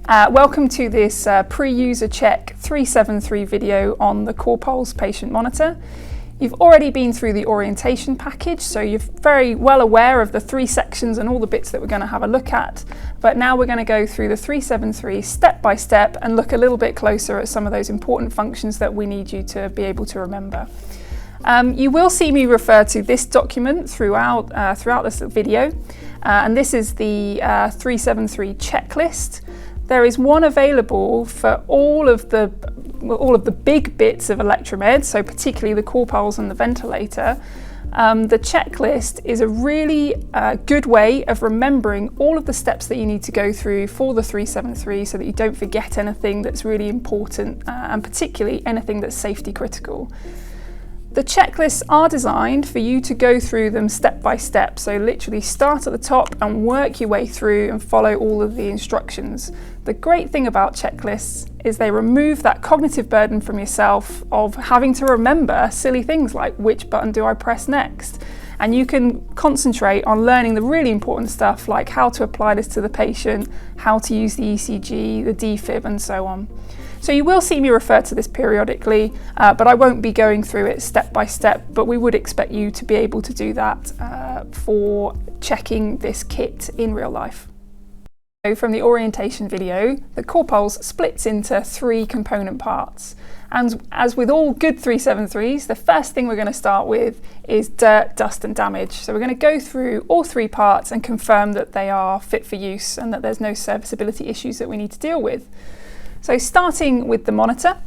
Welcome to this pre-user check 373 video on the Corpuls patient monitor. You've already been through the orientation package, so you're very well aware of the three sections and all the bits that we're going to have a look at. But now we're going to go through the 373 step by step and look a little bit closer at some of those important functions that we need you to be able to remember. You will see me refer to this document throughout this video, and this is the 373 checklist. There is one available for all of the big bits of electromed, so particularly the Corpuls and the ventilator. The checklist is a really good way of remembering all of the steps that you need to go through for the 373 so that you don't forget anything that's really important and particularly anything that's safety critical. The checklists are designed for you to go through them step by step, so literally start at the top and work your way through and follow all of the instructions. The great thing about checklists is they remove that cognitive burden from yourself of having to remember silly things like which button do I press next, and you can concentrate on learning the really important stuff like how to apply this to the patient, how to use the ECG, the defib and so on. So you will see me refer to this periodically, but I won't be going through it step by step, but we would expect you to be able to do that for checking this kit in real life. So from the orientation video, the Corpuls splits into three component parts. And as with all good 373s, the first thing we're going to start with is dirt, dust and damage. So we're going to go through all three parts and confirm that they are fit for use and that there's no serviceability issues that we need to deal with. So starting with the monitor.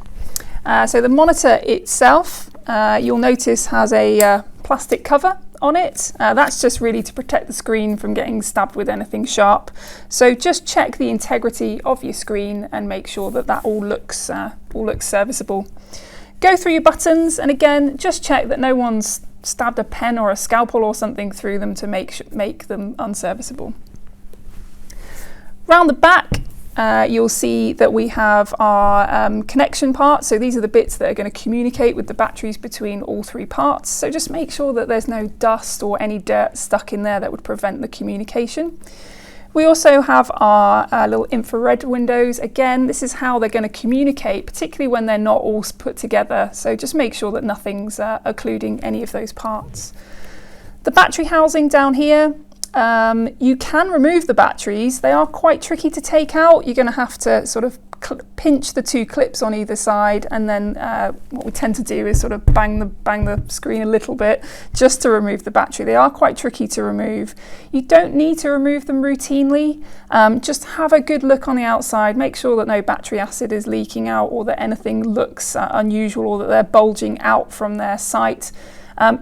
So the monitor itself, you'll notice has a plastic cover on it. That's just really to protect the screen from getting stabbed with anything sharp. So just check the integrity of your screen and make sure that that all looks serviceable. Go through your buttons and again, just check that no one's stabbed a pen or a scalpel or something through them to make them unserviceable. Round the back, you'll see that we have our connection parts. So these are the bits that are going to communicate with the batteries between all three parts. So just make sure that there's no dust or any dirt stuck in there that would prevent the communication. We also have our little infrared windows. Again, this is how they're going to communicate, particularly when they're not all put together. So just make sure that nothing's occluding any of those parts. The battery housing down here, you can remove the batteries. They are quite tricky to take out. You're going to have to sort of pinch the two clips on either side, and then what we tend to do is sort of bang the screen a little bit just to remove the battery. They are quite tricky to remove. You don't need to remove them routinely. Just have a good look on the outside. Make sure that no battery acid is leaking out or that anything looks unusual or that they're bulging out from their site.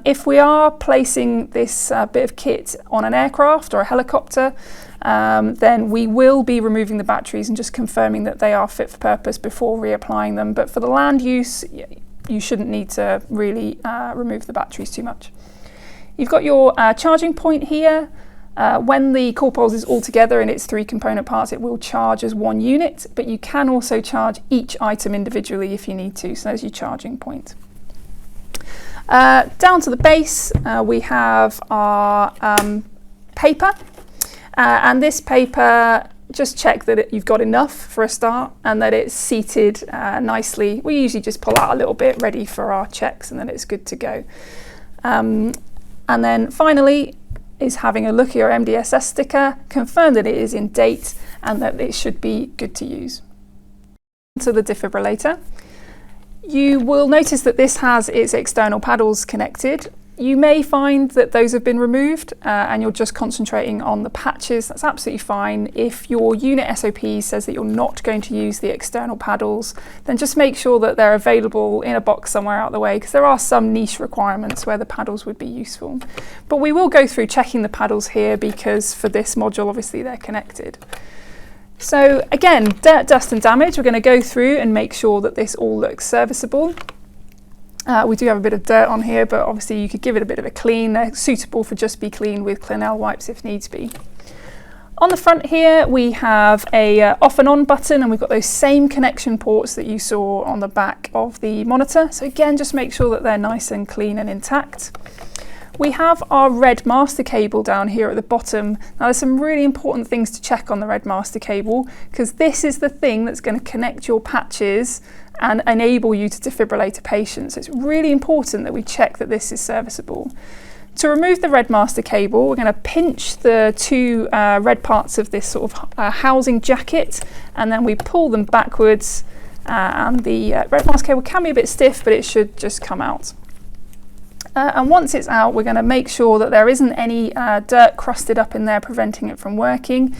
If we are placing this bit of kit on an aircraft or a helicopter, then we will be removing the batteries and just confirming that they are fit for purpose before reapplying them. But for the land use, you shouldn't need to really remove the batteries too much. You've got your charging point here. When the Corpuls is all together in its three component parts, it will charge as one unit, but you can also charge each item individually if you need to. So there's your charging point. Down to the base, we have our paper, and this paper, just check that you've got enough for a start and that it's seated nicely. We usually just pull out a little bit ready for our checks and then it's good to go. And then finally is having a look at your MDSS sticker, confirm that it is in date and that it should be good to use. To the defibrillator. You will notice that this has its external paddles connected. You may find that those have been removed and you're just concentrating on the patches. That's absolutely fine. If your unit SOP says that you're not going to use the external paddles, then just make sure that they're available in a box somewhere out of the way, because there are some niche requirements where the paddles would be useful. But we will go through checking the paddles here because for this module, obviously they're connected. So again, dirt, dust and damage, we're going to go through and make sure that this all looks serviceable. We do have a bit of dirt on here, but obviously you could give it a bit of a clean. They're suitable for just be cleaned with Clinell wipes if needs be. On the front here, we have a off and on button, and we've got those same connection ports that you saw on the back of the monitor. So again, just make sure that they're nice and clean and intact. we have our red master cable down here at the bottom. Now there's some really important things to check on the red master cable, because this is the thing that's going to connect your patches and enable you to defibrillate a patient. So it's really important that we check that this is serviceable. To remove the red master cable, we're going to pinch the two red parts of this sort of housing jacket, and then we pull them backwards, and the red master cable can be a bit stiff, but it should just come out. And once it's out, we're going to make sure that there isn't any dirt crusted up in there preventing it from working.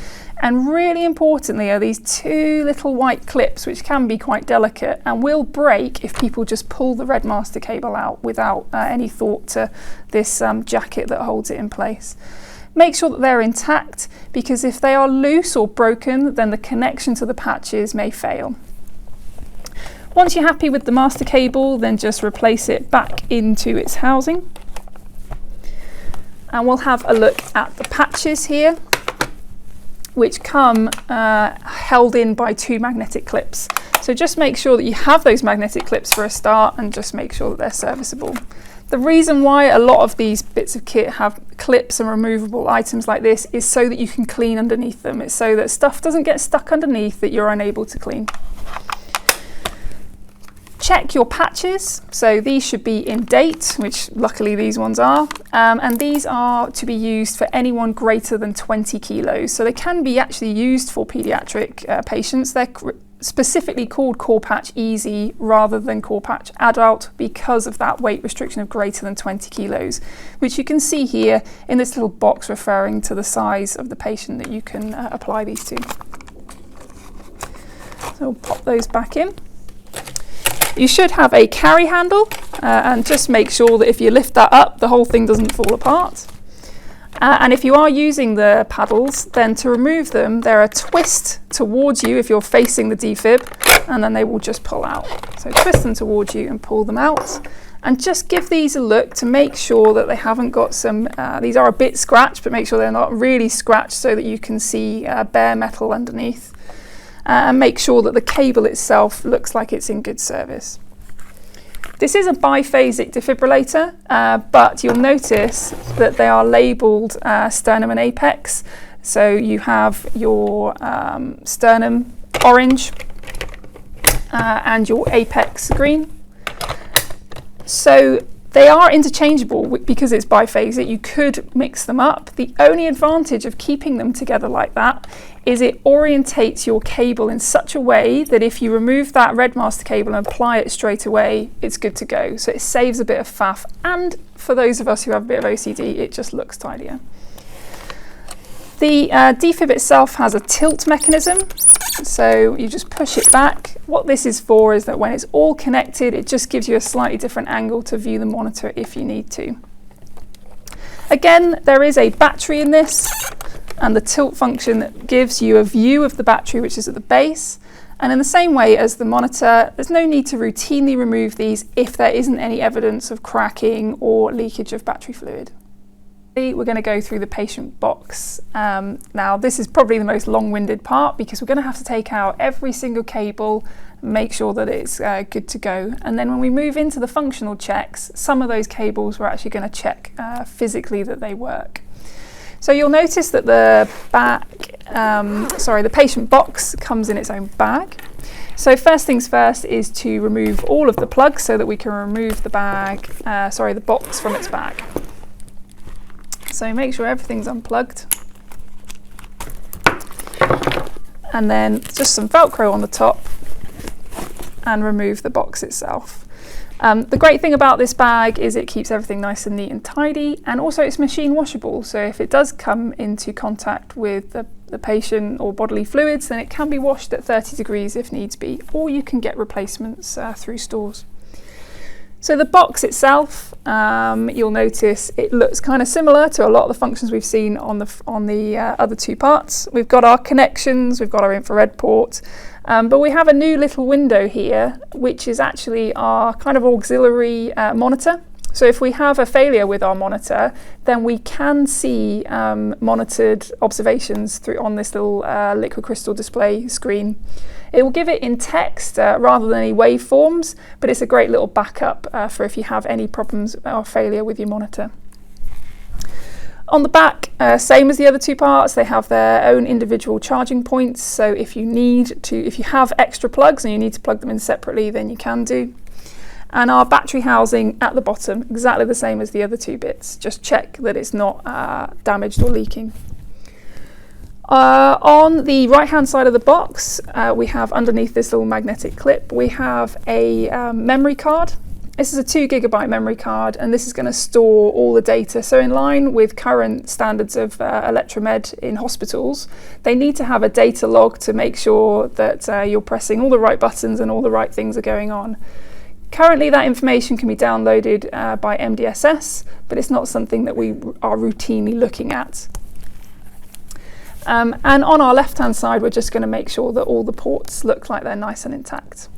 And really importantly are these two little white clips, which can be quite delicate and will break if people just pull the red master cable out without any thought to this jacket that holds it in place. Make sure that they're intact, because if they are loose or broken, then the connection to the patches may fail. Once you're happy with the master cable, then just replace it back into its housing. And we'll have a look at the patches here, which come held in by two magnetic clips. So just make sure that you have those magnetic clips for a start, and just make sure that they're serviceable. The reason why a lot of these bits of kit have clips and removable items like this is so that you can clean underneath them. It's so that stuff doesn't get stuck underneath that you're unable to clean. Check your patches, so these should be in date, which luckily these ones are, and these are to be used for anyone greater than 20 kilos. So they can be actually used for paediatric patients. They're specifically called Corpatch Easy rather than Corpatch Adult because of that weight restriction of greater than 20 kilos, which you can see here in this little box referring to the size of the patient that you can apply these to. So we'll pop those back in. You should have a carry handle, and just make sure that if you lift that up, the whole thing doesn't fall apart. And if you are using the paddles, then to remove them, they're a twist towards you if you're facing the defib, and then they will just pull out. So twist them towards you and pull them out. And just give these a look to make sure that they haven't got some, these are a bit scratched, but make sure they're not really scratched so that you can see bare metal underneath. And make sure that the cable itself looks like it's in good service. This is a biphasic defibrillator, but you'll notice that they are labelled sternum and apex. So you have your sternum orange and your apex green. So they are interchangeable because it's biphasic. You could mix them up. The only advantage of keeping them together like that is it orientates your cable in such a way that if you remove that red master cable and apply it straight away, it's good to go. So it saves a bit of faff, and for those of us who have a bit of OCD, it just looks tidier. The defib itself has a tilt mechanism, so you just push it back. What this is for is that when it's all connected, it just gives you a slightly different angle to view the monitor if you need to. Again, there is a battery in this, and the tilt function gives you a view of the battery, which is at the base. And in the same way as the monitor, there's no need to routinely remove these if there isn't any evidence of cracking or leakage of battery fluid. We're going to go through the patient box. Now this is probably the most long-winded part because we're going to have to take out every single cable, make sure that it's good to go. And then when we move into the functional checks, some of those cables we're actually going to check physically that they work. So you'll notice that the the patient box comes in its own bag. So first things first is to remove all of the plugs so that we can remove the the box from its bag. So make sure everything's unplugged. And then just some Velcro on the top and remove the box itself. The great thing about this bag is it keeps everything nice and neat and tidy, and also it's machine washable. So if it does come into contact with the patient or bodily fluids, then it can be washed at 30 degrees if needs be, or you can get replacements through stores. So the box itself, you'll notice it looks kind of similar to a lot of the functions we've seen on the other two parts. We've got our connections, we've got our infrared port, but we have a new little window here, which is actually our kind of auxiliary monitor. So if we have a failure with our monitor, then we can see monitored observations on this little liquid crystal display screen. It will give it in text rather than any waveforms, but it's a great little backup for if you have any problems or failure with your monitor. On the back, same as the other two parts, they have their own individual charging points. So if you have extra plugs and you need to plug them in separately, then you can do. And our battery housing at the bottom, exactly the same as the other two bits. Just check that it's not damaged or leaking. On the right hand side of the box, we have underneath this little magnetic clip, we have a memory card. This is a 2 GB memory card, and this is going to store all the data. So in line with current standards of electromed in hospitals, they need to have a data log to make sure that you're pressing all the right buttons and all the right things are going on. Currently that information can be downloaded by MDSS, but it's not something that we are routinely looking at. And on our left hand side, we're just going to make sure that all the ports look like they're nice and intact.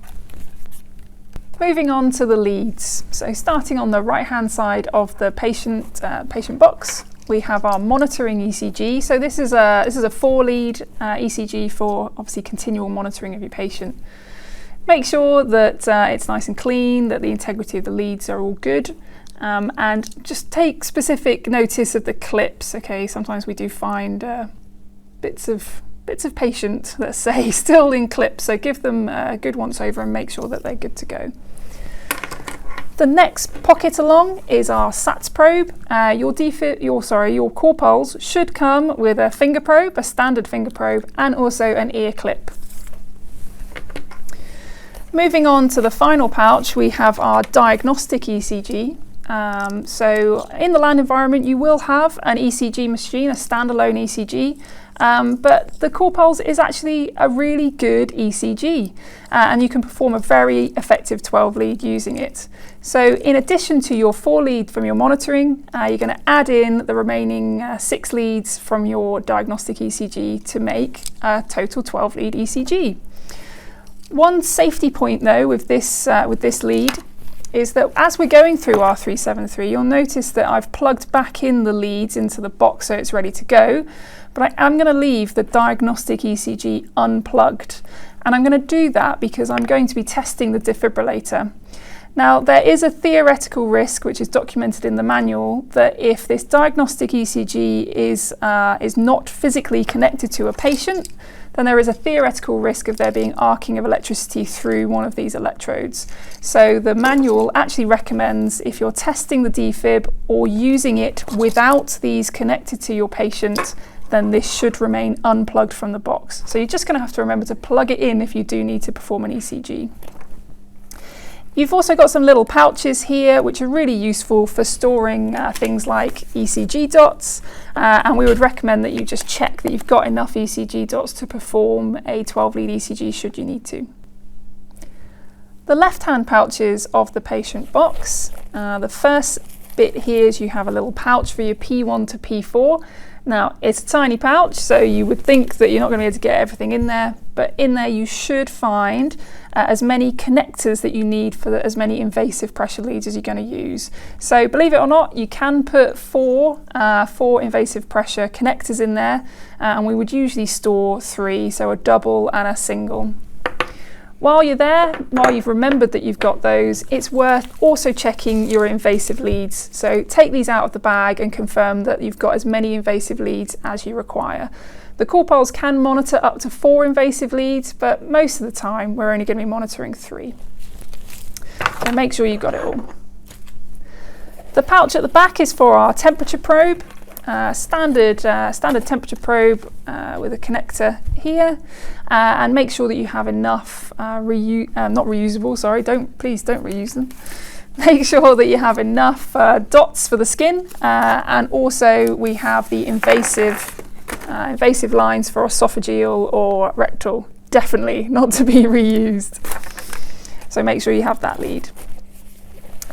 Moving on to the leads. So starting on the right hand side of the patient box, we have our monitoring ECG. So this is a 4-lead ECG for obviously continual monitoring of your patient. Make sure that it's nice and clean, that the integrity of the leads are all good, and just take specific notice of the clips. Okay, sometimes we do find bits of patient, let's say, still in clips, so give them a good once over and make sure that they're good to go. The next pocket along is our SATS probe. Your Corpuls should come with a finger probe, a standard finger probe, and also an ear clip. Moving on to the final pouch, we have our diagnostic ECG. So in the land environment, you will have an ECG machine, a standalone ECG, but the Corpuls is actually a really good ECG, and you can perform a very effective 12-lead using it. So in addition to your 4-lead from your monitoring, you're going to add in the remaining 6 leads from your diagnostic ECG to make a total 12-lead ECG. One safety point though with this lead is that as we're going through our 373, you'll notice that I've plugged back in the leads into the box so it's ready to go, but I am going to leave the diagnostic ECG unplugged. And I'm going to do that because I'm going to be testing the defibrillator. Now, there is a theoretical risk, which is documented in the manual, that if this diagnostic ECG is not physically connected to a patient, then there is a theoretical risk of there being arcing of electricity through one of these electrodes. So the manual actually recommends, if you're testing the defib or using it without these connected to your patient, then this should remain unplugged from the box. So you're just going to have to remember to plug it in if you do need to perform an ECG. You've also got some little pouches here which are really useful for storing things like ECG dots, and we would recommend that you just check that you've got enough ECG dots to perform a 12-lead ECG should you need to. The left-hand pouches of the patient box, the first bit here is you have a little pouch for your P1 to P4. Now, it's a tiny pouch, so you would think that you're not going to be able to get everything in there, but in there you should find as many connectors that you need for as many invasive pressure leads as you're going to use. So believe it or not, you can put four invasive pressure connectors in there, and we would usually store 3, so a double and a single. While you're there, while you've remembered that you've got those, it's worth also checking your invasive leads. So take these out of the bag and confirm that you've got as many invasive leads as you require. The Corpuls can monitor up to 4 invasive leads, but most of the time we're only going to be monitoring 3. So make sure you've got it all. The pouch at the back is for our temperature probe. Standard temperature probe with a connector here, and make sure that you have enough not reusable. Sorry, please don't reuse them. Make sure that you have enough dots for the skin, and also we have the invasive lines for esophageal or rectal. Definitely not to be reused. So make sure you have that lead.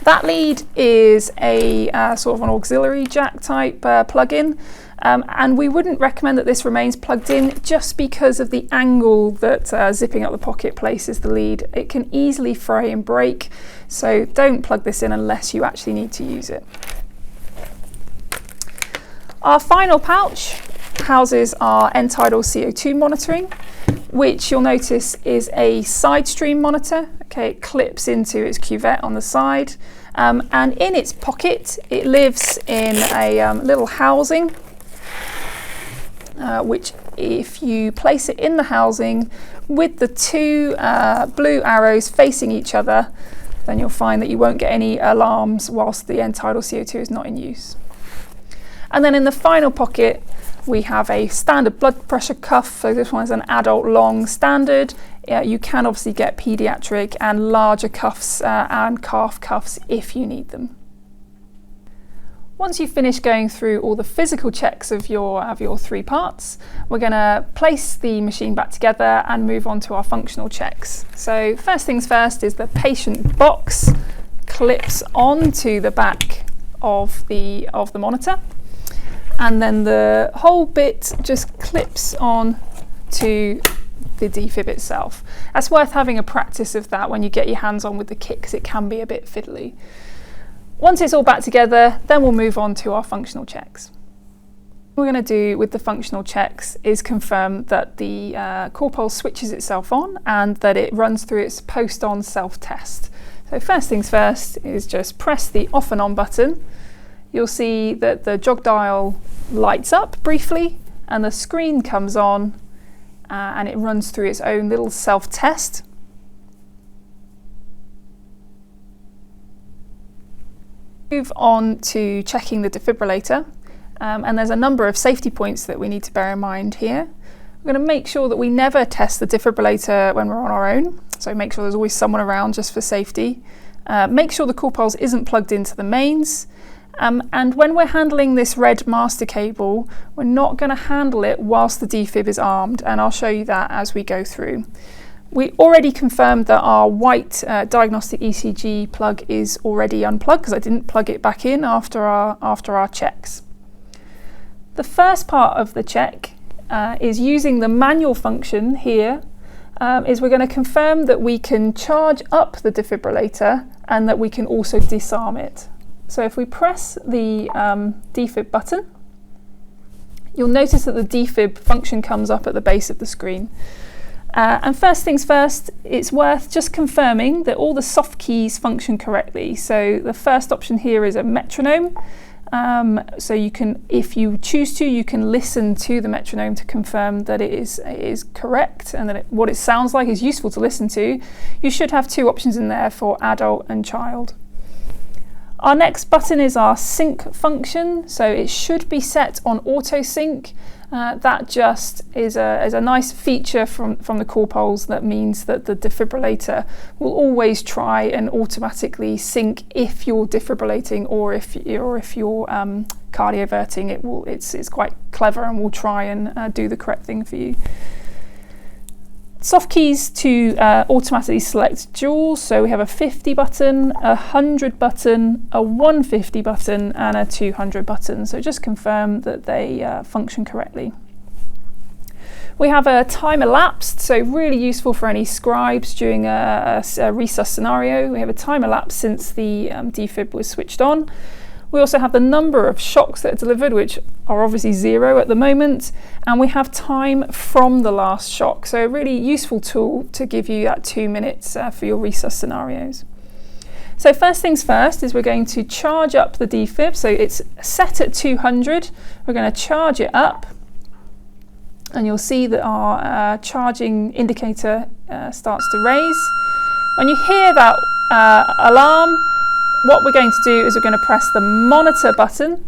That lead is a sort of an auxiliary jack type plug-in, and we wouldn't recommend that this remains plugged in just because of the angle that zipping up the pocket places the lead. It can easily fray and break, so don't plug this in unless you actually need to use it. Our final pouch houses our end-tidal CO2 monitoring, which you'll notice is a side stream monitor. Okay, it clips into its cuvette on the side, and in its pocket it lives in a little housing, which if you place it in the housing with the two blue arrows facing each other, then you'll find that you won't get any alarms whilst the end tidal CO2 is not in use. And then in the final pocket we have a standard blood pressure cuff. So this one is an adult long standard. You can obviously get pediatric and larger cuffs and calf cuffs if you need them. Once you've finished going through all the physical checks of your 3 parts, we're going to place the machine back together and move on to our functional checks. So first things first is the patient box clips onto the back of the monitor, and then the whole bit just clips on to the defib itself. That's worth having a practice of that when you get your hands on with the kit, because it can be a bit fiddly. Once it's all back together, then we'll move on to our functional checks. What we're going to do with the functional checks is confirm that the Corpuls switches itself on and that it runs through its post-on self-test. So first things first is just press the off and on button. You'll see that the jog dial lights up briefly and the screen comes on and it runs through its own little self-test. Move on to checking the defibrillator, and there's a number of safety points that we need to bear in mind here. We're going to make sure that we never test the defibrillator when we're on our own, so make sure there's always someone around just for safety. Make sure the Corpuls isn't plugged into the mains, and when we're handling this red master cable, we're not going to handle it whilst the defib is armed, and I'll show you that as we go through. We already confirmed that our white diagnostic ECG plug is already unplugged because I didn't plug it back in after our checks. The first part of the check is using the manual function here. Is we're going to confirm that we can charge up the defibrillator and that we can also disarm it. So if we press the defib button, you'll notice that the defib function comes up at the base of the screen. And first things first, it's worth just confirming that all the soft keys function correctly. So the first option here is a metronome. So you can, if you choose to, you can listen to the metronome to confirm that it is correct and that what it sounds like is useful to listen to. You should have 2 options in there for adult and child. Our next button is our sync function. So it should be set on auto sync. That just is a nice feature from the Corpuls that means that the defibrillator will always try and automatically sync if you're defibrillating or if you're cardioverting. It's quite clever and will try and do the correct thing for you. Soft keys to automatically select joules. So we have a 50 button, a 100 button, a 150 button and a 200 button. So just confirm that they function correctly. We have a time elapsed, so really useful for any scribes during a resus scenario. We have a time elapsed since the defib was switched on. We also have the number of shocks that are delivered, which are obviously 0 at the moment, and we have time from the last shock. So a really useful tool to give you that 2 minutes for your resus scenarios. So first things first is we're going to charge up the defib. So it's set at 200. We're going to charge it up, and you'll see that our charging indicator starts to raise. When you hear that alarm, what we're going to do is we're going to press the monitor button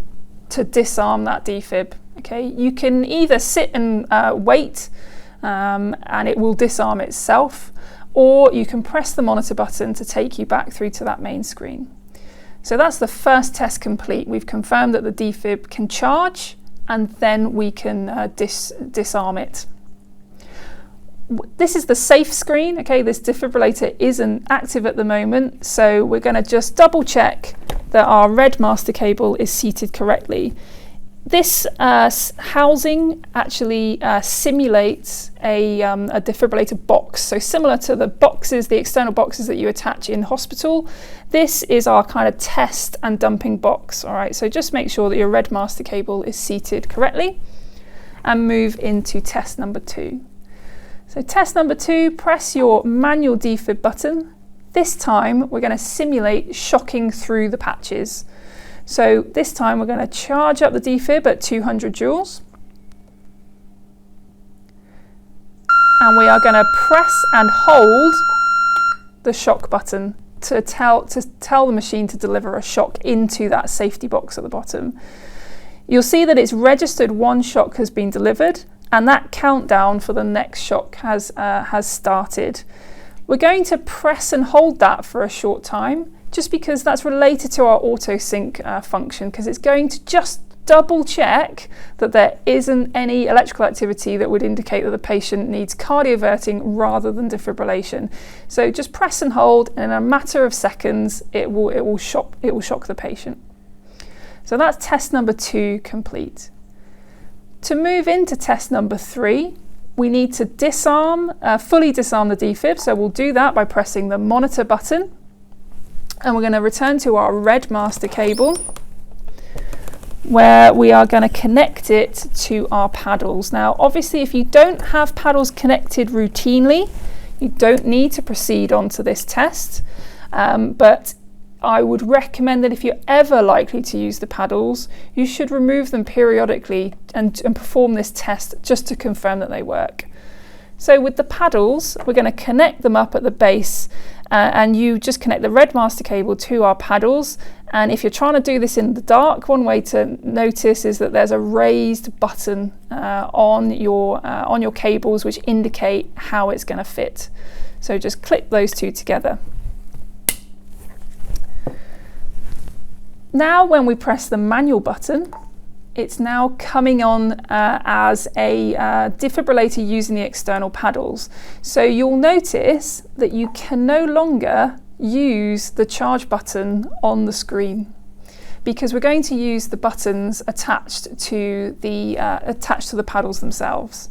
to disarm that defib. Okay, you can either sit and wait and it will disarm itself, or you can press the monitor button to take you back through to that main screen. So that's the first test complete. We've confirmed that the defib can charge and then we can disarm it. This is the safe screen. Okay, this defibrillator isn't active at the moment, so we're going to just double check that our red master cable is seated correctly. This housing actually simulates a defibrillator box, so similar to the boxes, the external boxes that you attach in hospital. This is our kind of test and dumping box. All right, so just make sure that your red master cable is seated correctly and move into test number 2. So test number 2, press your manual defib button This time we're going to simulate shocking through the patches. So this time we're going to charge up the defib at 200 joules. And we are going to press and hold the shock button to tell the machine to deliver a shock into that safety box at the bottom. You'll see that it's registered one shock has been delivered, and that countdown for the next shock has started. We're going to press and hold that for a short time, just because that's related to our auto sync function, because it's going to just double check that there isn't any electrical activity that would indicate that the patient needs cardioverting rather than defibrillation. So just press and hold, and in a matter of seconds it will shock the patient. So that's test number 2 complete. To move into test number 3, we need to fully disarm the defib. So we'll do that by pressing the monitor button, and we're going to return to our red master cable, where we are going to connect it to our paddles. Now obviously if you don't have paddles connected routinely, you don't need to proceed on to this test, but I would recommend that if you're ever likely to use the paddles, you should remove them periodically and perform this test just to confirm that they work. So with the paddles, we're going to connect them up at the base, and you just connect the red master cable to our paddles. And if you're trying to do this in the dark, one way to notice is that there's a raised button on your cables which indicate how it's going to fit. So just clip those two together. Now when we press the manual button, it's now coming on as a defibrillator using the external paddles. So you'll notice that you can no longer use the charge button on the screen, because we're going to use the buttons attached to the paddles themselves.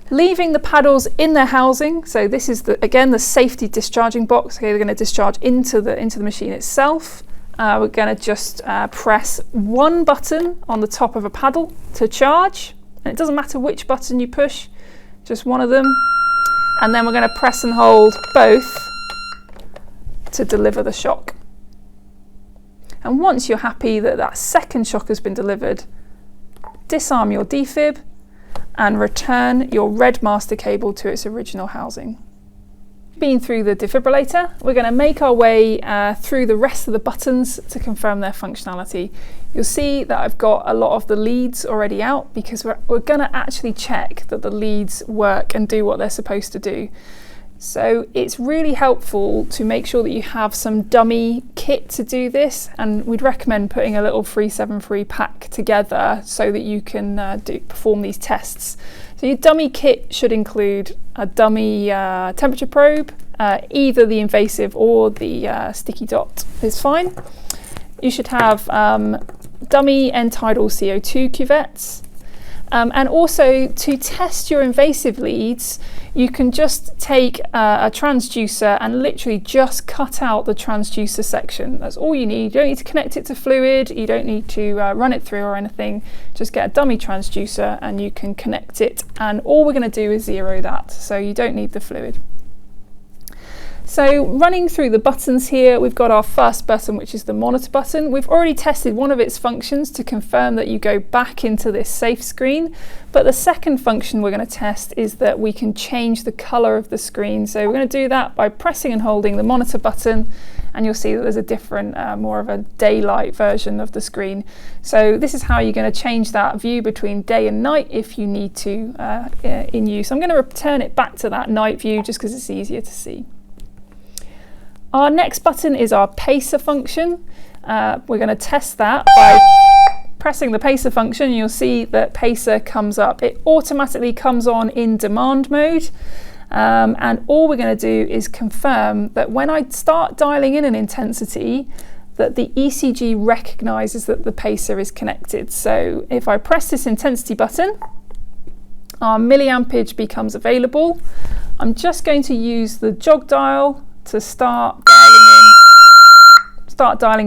Leaving the paddles in their housing, so this is again the safety discharging box. Okay, they're going to discharge into the machine itself. We're going to just press one button on the top of a paddle to charge, and it doesn't matter which button you push, just one of them, and then we're going to press and hold both to deliver the shock. And once you're happy that that second shock has been delivered, disarm your defib and return your red master cable to its original housing. Been through the defibrillator, we're going to make our way through the rest of the buttons to confirm their functionality. You'll see that I've got a lot of the leads already out, because we're going to actually check that the leads work and do what they're supposed to do. So it's really helpful to make sure that you have some dummy kit to do this, and we'd recommend putting a little 373 pack together so that you can perform these tests. So your dummy kit should include a dummy temperature probe, either the invasive or the sticky dot is fine. You should have dummy end-tidal CO2 cuvettes. And also, to test your invasive leads, you can just take a transducer and literally just cut out the transducer section. That's all you need. You don't need to connect it to fluid, you don't need to run it through or anything. Just get a dummy transducer and you can connect it, and all we're going to do is zero that, so you don't need the fluid. So running through the buttons here, we've got our first button, which is the monitor button. We've already tested one of its functions to confirm that you go back into this safe screen, but the second function we're going to test is that we can change the color of the screen. So we're going to do that by pressing and holding the monitor button, and you'll see that there's a different, more of a daylight version of the screen. So this is how you're going to change that view between day and night if you need to in use. I'm going to return it back to that night view just because it's easier to see. Our next button is our pacer function. We're going to test that by pressing the pacer function. You'll see that pacer comes up. It automatically comes on in demand mode. And all we're going to do is confirm that when I start dialing in an intensity, that the ECG recognizes that the pacer is connected. So if I press this intensity button, our milliampage becomes available. I'm just going to use the jog dial to start dialing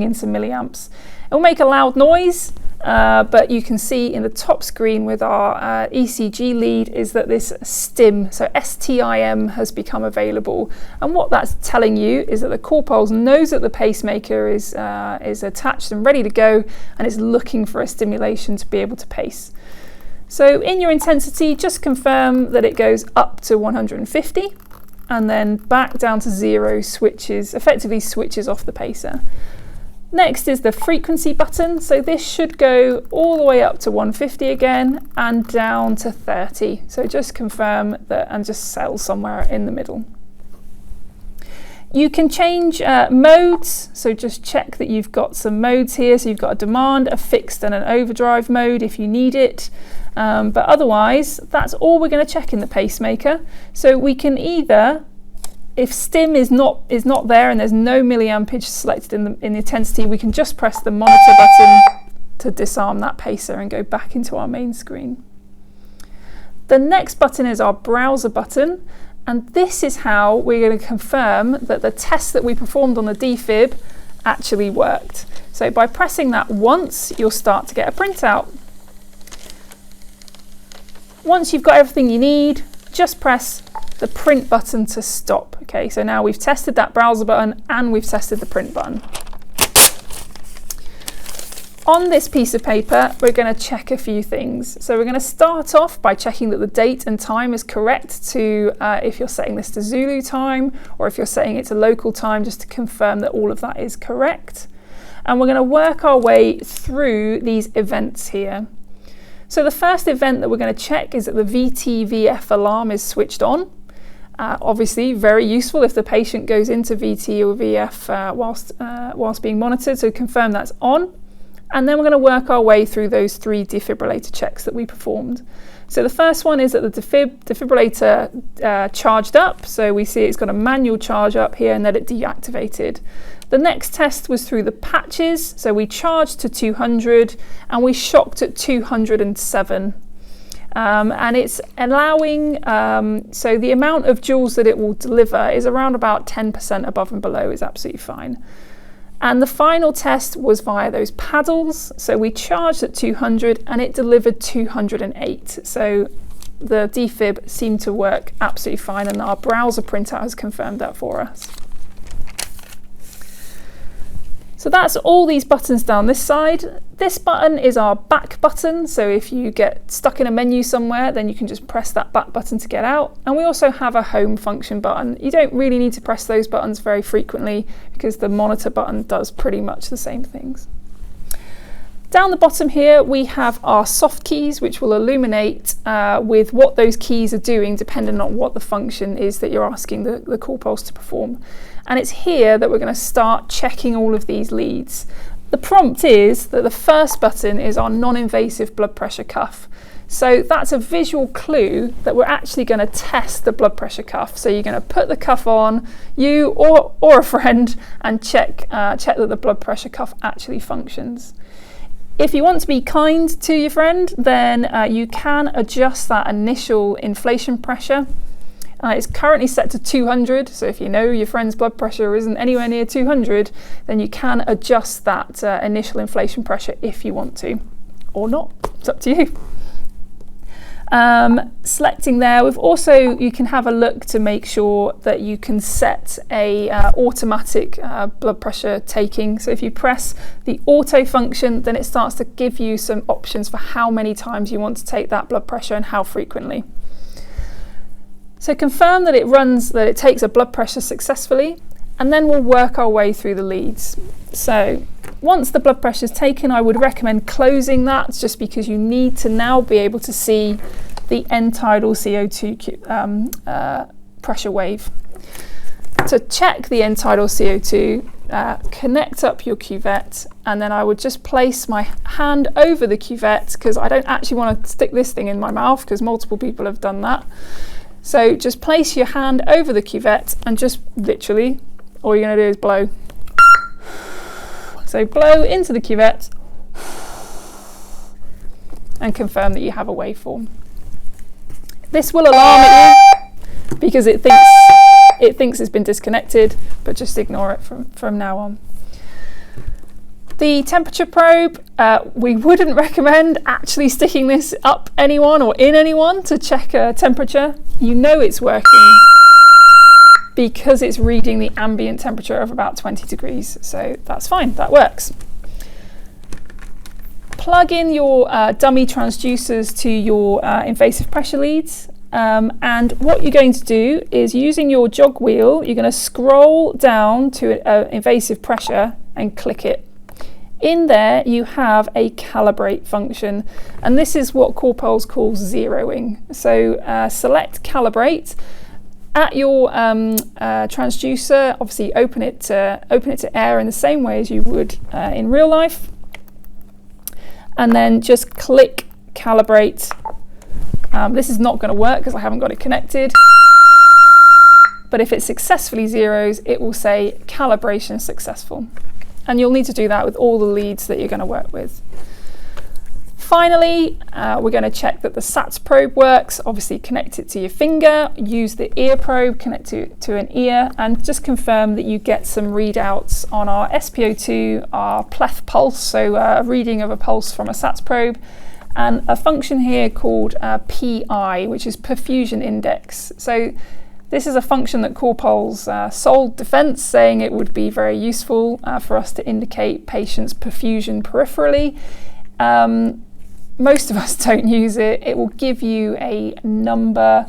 in some milliamps. It will make a loud noise, but you can see in the top screen with our ECG lead is that this STIM, so STIM, has become available. And what that's telling you is that the Corpuls knows that the pacemaker is attached and ready to go, and it's looking for a stimulation to be able to pace. So in your intensity, just confirm that it goes up to 150 and then back down to 0, effectively switches off the pacer. Next is the frequency button. So this should go all the way up to 150 again and down to 30. So just confirm that and just settle somewhere in the middle. You can change modes, so just check that you've got some modes here. So you've got a demand, a fixed and an overdrive mode if you need it. But otherwise, that's all we're going to check in the pacemaker. So we can either, if STIM is not there and there's no milliampage selected in the intensity, we can just press the monitor button to disarm that pacer and go back into our main screen. The next button is our browser button, and this is how we're going to confirm that the test that we performed on the defib actually worked. So by pressing that once, you'll start to get a printout. Once you've got everything you need, just press the print button to stop. Okay, so now we've tested that browser button and we've tested the print button. On this piece of paper, we're going to check a few things. So we're going to start off by checking that the date and time is correct to, if you're setting this to Zulu time, or if you're setting it to local time, just to confirm that all of that is correct. And we're going to work our way through these events here. So the first event that we're going to check is that the VT-VF alarm is switched on. Obviously very useful if the patient goes into VT or VF whilst being monitored, so confirm that's on. And then we're going to work our way through those 3 defibrillator checks that we performed. So the first one is that the defibrillator charged up, so we see it's got a manual charge up here and that it deactivated. The next test was through the patches, so we charged to 200 and we shocked at 207. And it's allowing, so the amount of joules that it will deliver is around about 10% above and below is absolutely fine. And the final test was via those paddles, so we charged at 200 and it delivered 208. So the defib seemed to work absolutely fine, and our browser printout has confirmed that for us. So that's all these buttons down this side. This button is our back button, so if you get stuck in a menu somewhere, then you can just press that back button to get out. And we also have a home function button. You don't really need to press those buttons very frequently because the monitor button does pretty much the same things. Down the bottom here, we have our soft keys, which will illuminate with what those keys are doing, depending on what the function is that you're asking the Corpuls to perform. And it's here that we're going to start checking all of these leads. The prompt is that the first button is our non-invasive blood pressure cuff. So that's a visual clue that we're actually going to test the blood pressure cuff. So you're going to put the cuff on, you or a friend, and check that the blood pressure cuff actually functions. If you want to be kind to your friend, then you can adjust that initial inflation pressure. It's currently set to 200, so if you know your friend's blood pressure isn't anywhere near 200, then you can adjust that initial inflation pressure if you want to, or not. It's up to you. Selecting there, you can have a look to make sure that you can set a automatic blood pressure taking. So if you press the auto function, then it starts to give you some options for how many times you want to take that blood pressure and how frequently. So confirm that it takes a blood pressure successfully, and then we'll work our way through the leads. So once the blood pressure is taken, I would recommend closing that, just because you need to now be able to see the end tidal CO2 pressure wave. To check the end tidal CO2, connect up your cuvette, and then I would just place my hand over the cuvette, because I don't actually want to stick this thing in my mouth, because multiple people have done that. So just place your hand over the cuvette and just literally, all you're going to do is blow. So blow into the cuvette and confirm that you have a waveform. This will alarm at you because it thinks it's been disconnected, but just ignore it from now on. The temperature probe, we wouldn't recommend actually sticking this up anyone or in anyone to check a temperature. You know it's working because it's reading the ambient temperature of about 20 degrees. So that's fine, that works. Plug in your dummy transducers to your invasive pressure leads. And what you're going to do is, using your jog wheel, you're going to scroll down to invasive pressure and click it. In there you have a calibrate function, and this is what Corpuls calls zeroing. So select calibrate. At your transducer, obviously open it to air in the same way as you would in real life, and then just click calibrate. This is not going to work because I haven't got it connected, but if it successfully zeroes, it will say calibration successful. And you'll need to do that with all the leads that you're going to work with. Finally, we're going to check that the SATS probe works. Obviously connect it to your finger, use the ear probe, connect it to an ear, and just confirm that you get some readouts on our SpO2, our pleth pulse, so a reading of a pulse from a SATS probe, and a function here called PI, which is perfusion index. So this is a function that Corpuls sold Defence, saying it would be very useful for us to indicate patients' perfusion peripherally. Most of us don't use it. It will give you a number.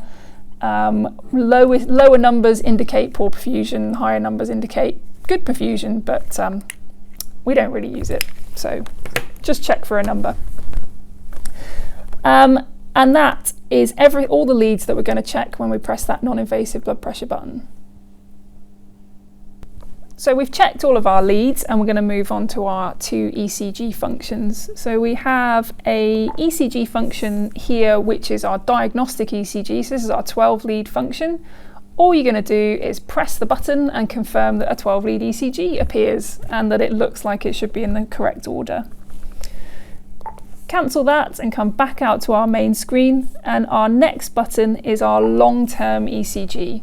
Lower numbers indicate poor perfusion, higher numbers indicate good perfusion, but we don't really use it. So just check for a number. And that is all the leads that we're going to check when we press that non-invasive blood pressure button. So we've checked all of our leads, and we're going to move on to our 2 ECG functions. So we have a ECG function here, which is our diagnostic ECG. So this is our 12 lead function. All you're going to do is press the button and confirm that a 12 lead ECG appears and that it looks like it should be in the correct order. Cancel that and come back out to our main screen, and our next button is our long-term ECG.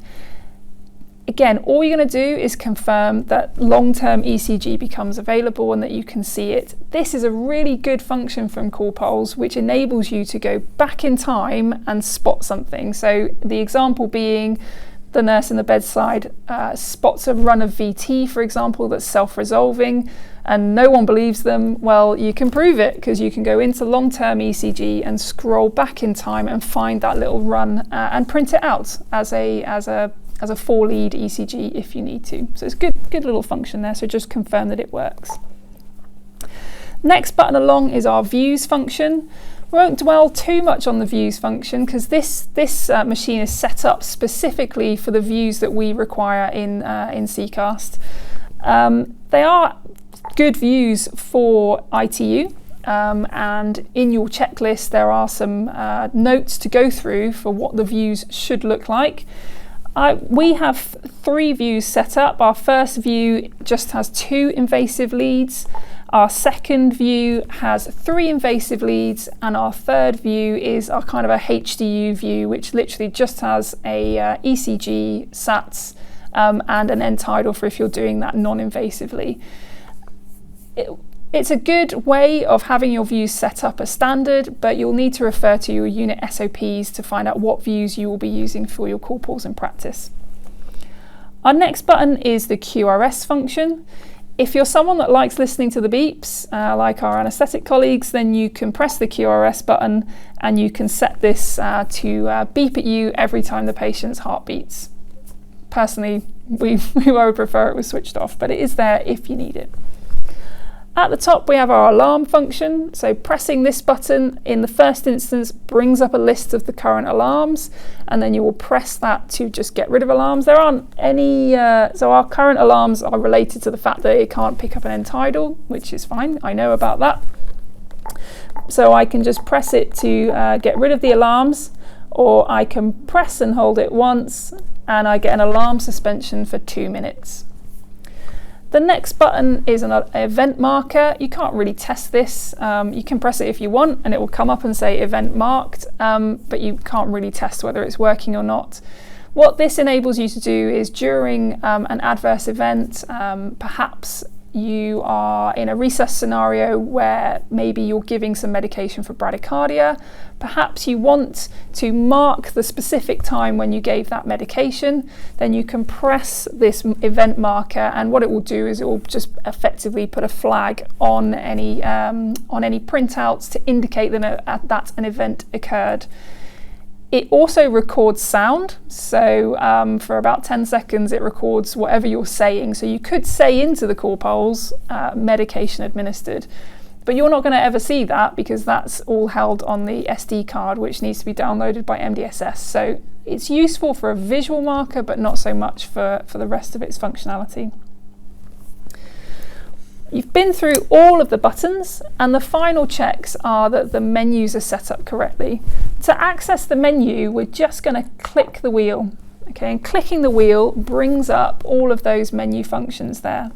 Again, all you're going to do is confirm that long-term ECG becomes available and that you can see it. This is a really good function from Corpuls, which enables you to go back in time and spot something. So the example being, the nurse in the bedside spots a run of VT, for example, that's self-resolving, and no one believes them. Well, you can prove it because you can go into long-term ECG and scroll back in time and find that little run and print it out as a 4-lead ECG if you need to. So it's a good little function there. So just confirm that it works. Next button along is our views function. We won't dwell too much on the views function because this machine is set up specifically for the views that we require in CCAST. They are good views for ITU, and in your checklist there are some notes to go through for what the views should look like. We have 3 views set up. Our first view just has 2 invasive leads. Our second view has 3 invasive leads, and our third view is our kind of a HDU view, which literally just has a ECG, SATS, and an end tidal for if you're doing that non-invasively. It's a good way of having your views set up as standard, but you'll need to refer to your unit SOPs to find out what views you will be using for your Corpuls in practice. Our next button is the QRS function. If you're someone that likes listening to the beeps, like our anaesthetic colleagues, then you can press the QRS button and you can set this to beep at you every time the patient's heart beats. Personally, we would prefer it was switched off, but it is there if you need it. At the top we have our alarm function, so pressing this button in the first instance brings up a list of the current alarms, and then you will press that to just get rid of alarms. There aren't any, so our current alarms are related to the fact that it can't pick up an end tidal, which is fine, I know about that. So I can just press it to get rid of the alarms, or I can press and hold it once and I get an alarm suspension for 2 minutes. The next button is an event marker. You can't really test this. You can press it if you want and it will come up and say event marked, but you can't really test whether it's working or not. What this enables you to do is during an adverse event, perhaps you are in a resus scenario where maybe you're giving some medication for bradycardia, perhaps you want to mark the specific time when you gave that medication, then you can press this event marker, and what it will do is it will just effectively put a flag on any printouts to indicate that an event occurred. It also records sound, so for about 10 seconds it records whatever you're saying. So you could say into the Corpuls, medication administered, but you're not going to ever see that because that's all held on the SD card, which needs to be downloaded by MDSS. So it's useful for a visual marker, but not so much for the rest of its functionality. You've been through all of the buttons, and the final checks are that the menus are set up correctly. To access the menu, we're just going to click the wheel. Okay, and clicking the wheel brings up all of those menu functions there.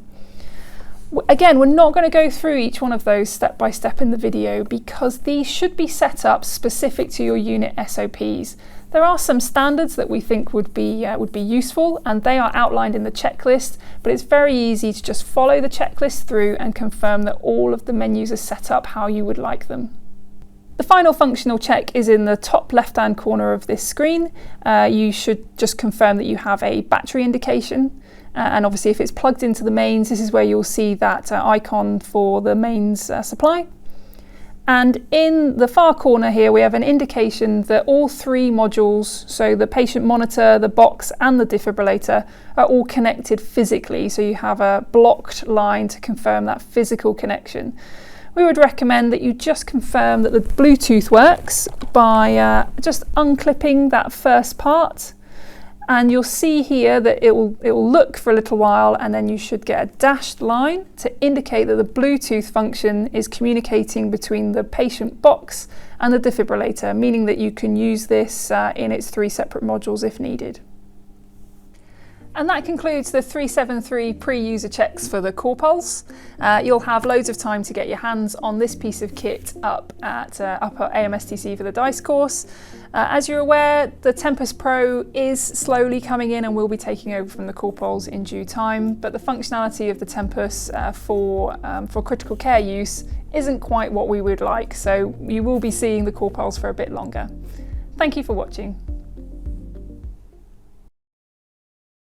Again, we're not going to go through each one of those step by step in the video because these should be set up specific to your unit SOPs. There are some standards that we think would be useful, and they are outlined in the checklist, but it's very easy to just follow the checklist through and confirm that all of the menus are set up how you would like them. The final functional check is in the top left-hand corner of this screen. You should just confirm that you have a battery indication. And obviously if it's plugged into the mains, this is where you'll see that icon for the mains supply. And in the far corner here, we have an indication that all three modules, so the patient monitor, the box and the defibrillator, are all connected physically. So you have a blocked line to confirm that physical connection. We would recommend that you just confirm that the Bluetooth works by just unclipping that first part. And you'll see here that it will look for a little while, and then you should get a dashed line to indicate that the Bluetooth function is communicating between the patient box and the defibrillator, meaning that you can use this in its three separate modules if needed. And that concludes the 373 pre-user checks for the Corpuls. You'll have loads of time to get your hands on this piece of kit up at AMSTC for the DICE course. As you're aware, the Tempus Pro is slowly coming in and will be taking over from the Corpuls in due time, but the functionality of the Tempus for critical care use isn't quite what we would like, so you will be seeing the Corpuls for a bit longer. Thank you for watching.